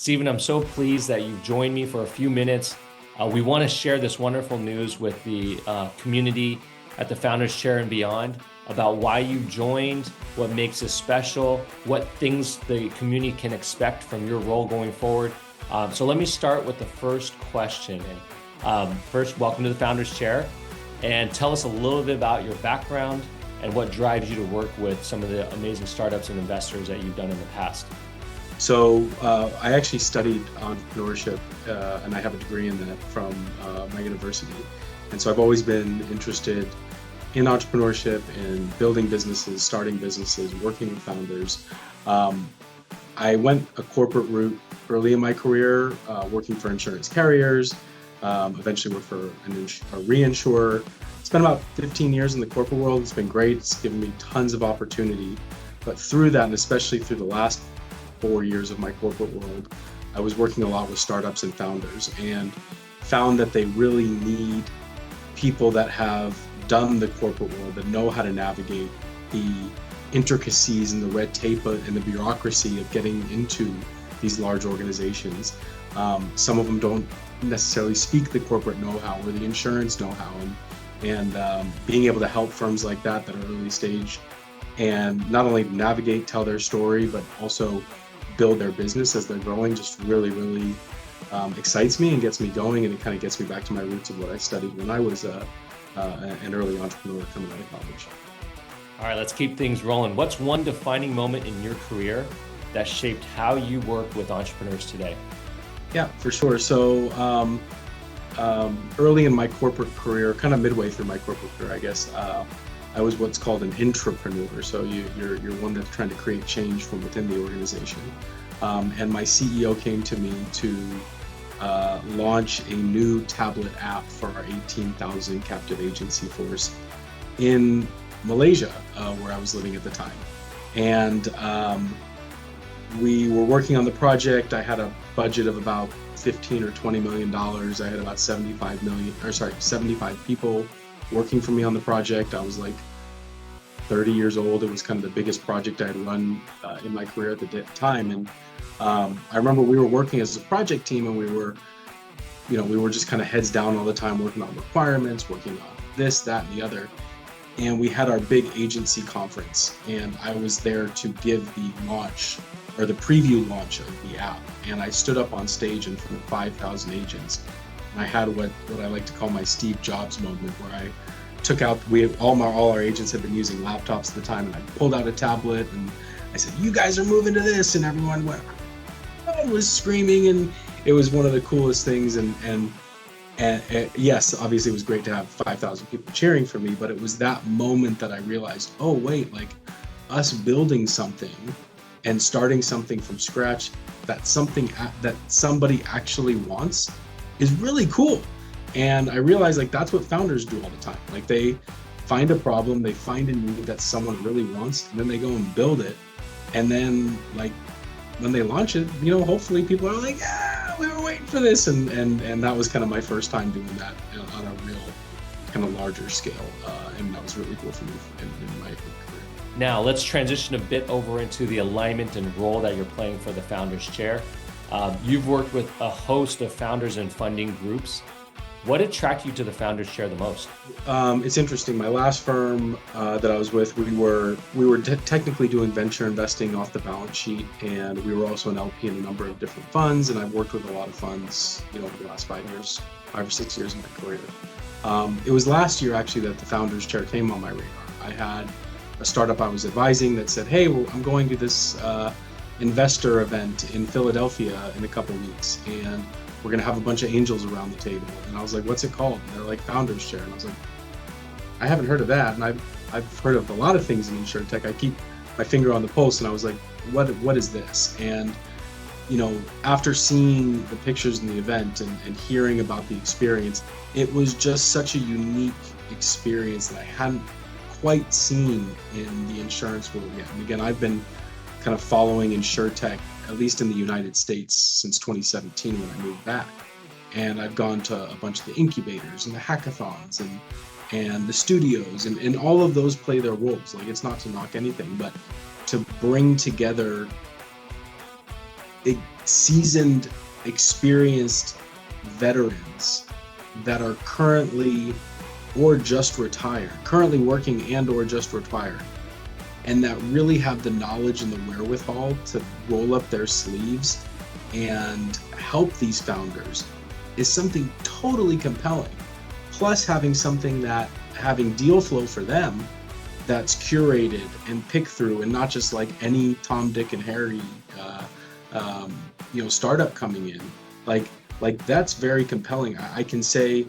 Stephen, I'm so pleased that you've joined me for a few minutes. We want to share this wonderful news with the community at the Founders Chair and beyond about why you joined, what makes it special, what things the community can expect from your role going forward. So let me start with the first question. First, welcome to the Founders Chair, and tell us a little bit about your background and what drives you to work with some of the amazing startups and investors that you've done in the past. So I actually studied entrepreneurship, and I have a degree in that from my university. And so I've always been interested in entrepreneurship and building businesses, starting businesses, working with founders. I went a corporate route early in my career, working for insurance carriers, eventually worked for a reinsurer. Spent about 15 years in the corporate world. It's been great. It's given me tons of opportunity. But through that, and especially through the last 4 years of my corporate world, I was working a lot with startups and founders and found that they really need people that have done the corporate world, that know how to navigate the intricacies and the red tape and the bureaucracy of getting into these large organizations. Some of them don't necessarily speak the corporate know-how or the insurance know-how, and being able to help firms like that are early stage and not only navigate, tell their story, but also build their business as they're growing just really, really excites me and gets me going. And it kind of gets me back to my roots of what I studied when I was an early entrepreneur coming out of college. All right, let's keep things rolling. What's one defining moment in your career that shaped how you work with entrepreneurs today? Yeah, for sure. So early in my corporate career, kind of midway through my corporate career, I guess, I was what's called an intrapreneur. So you're one that's trying to create change from within the organization. And my CEO came to me to launch a new tablet app for our 18,000 captive agency force in Malaysia, where I was living at the time. And we were working on the project. I had a budget of about $15 or $20 million. I had about 75 people working for me on the project. I was like 30 years old. It was kind of the biggest project I had run in my career at the time. And I remember we were working as a project team, and we were just kind of heads down all the time, working on requirements, working on this, that, and the other. And we had our big agency conference, and I was there to give the launch or the preview launch of the app. And I stood up on stage in front of 5,000 agents. And I had what I like to call my Steve Jobs moment, where I took out, all our agents had been using laptops at the time, and I pulled out a tablet and I said, "You guys are moving to this," and everyone was screaming, and it was one of the coolest things. And yes, obviously it was great to have 5,000 people cheering for me, but it was that moment that I realized, oh wait, like us building something and starting something from scratch, that somebody actually wants, is really cool. And I realized like that's what founders do all the time. Like they find a problem, they find a need that someone really wants, and then they go and build it. And then like when they launch it, hopefully people are like, "Yeah, we were waiting for this." And that was kind of my first time doing that on a real kind of larger scale. And that was really cool for me in my career. Now, let's transition a bit over into the alignment and role that you're playing for the Founders Chair. You've worked with a host of founders and funding groups. What attracted you to the Founders Chair the most? It's interesting. My last firm that I was with, we were technically doing venture investing off the balance sheet, and we were also an LP in a number of different funds. And I've worked with a lot of funds, over the last 5 or 6 years in my career. It was last year actually that the Founders Chair came on my radar. I had a startup I was advising that said, "Hey, I'm going to this investor event in Philadelphia in a couple weeks, and we're going to have a bunch of angels around the table." And I was like, "What's it called?" And they're like, "Founders Chair." And I was like, "I haven't heard of that." And I've heard of a lot of things in insurtech. I keep my finger on the pulse, and I was like, what is this? And after seeing the pictures in the event and hearing about the experience, it was just such a unique experience that I hadn't quite seen in the insurance world yet. And again, I've been kind of following insurtech, at least in the United States, since 2017 when I moved back. And I've gone to a bunch of the incubators and the hackathons and the studios, and all of those play their roles. Like, it's not to knock anything, but to bring together seasoned, experienced veterans that are currently working and or just retired, and that really have the knowledge and the wherewithal to roll up their sleeves and help these founders is something totally compelling. Plus having deal flow for them that's curated and picked through, and not just like any Tom, Dick, and Harry, startup coming in. Like that's very compelling. I can say,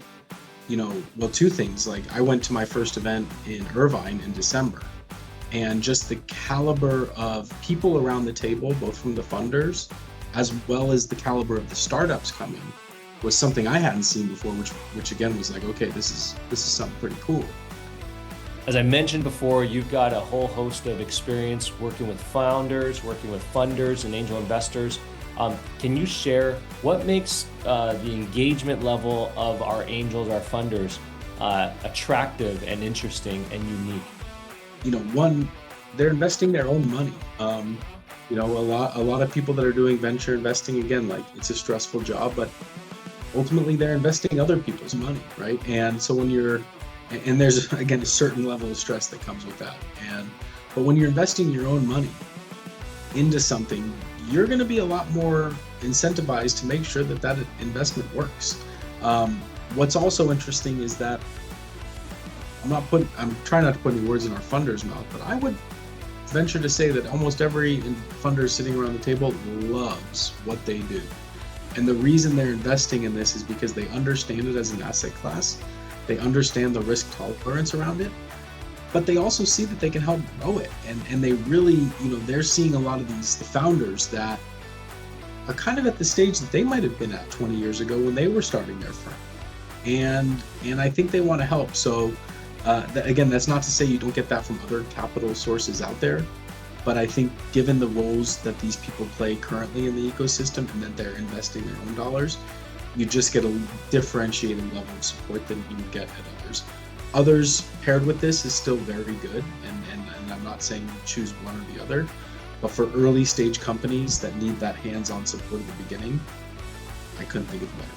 two things. Like I went to my first event in Irvine in December, and just the caliber of people around the table, both from the funders as well as the caliber of the startups coming, was something I hadn't seen before, which again was like, okay, this is something pretty cool. As I mentioned before, you've got a whole host of experience working with founders, working with funders and angel investors. Can you share what makes the engagement level of our angels, our funders, attractive and interesting and unique? One, they're investing their own money. A lot of people that are doing venture investing, again, like it's a stressful job, but ultimately they're investing other people's money, right? And so and there's again a certain level of stress that comes with that. But when you're investing your own money into something, you're going to be a lot more incentivized to make sure that investment works. What's also interesting is that I'm trying not to put any words in our funders' mouth, but I would venture to say that almost every funder sitting around the table loves what they do. And the reason they're investing in this is because they understand it as an asset class. They understand the risk tolerance around it, but they also see that they can help grow it. And they really, they're seeing a lot of the founders that are kind of at the stage that they might have been at 20 years ago when they were starting their firm. And I think they want to help. So again, that's not to say you don't get that from other capital sources out there, but I think given the roles that these people play currently in the ecosystem and that they're investing their own dollars, you just get a differentiated level of support than you would get at others. Others paired with this is still very good, and I'm not saying you choose one or the other, but for early stage companies that need that hands-on support at the beginning, I couldn't think of it better.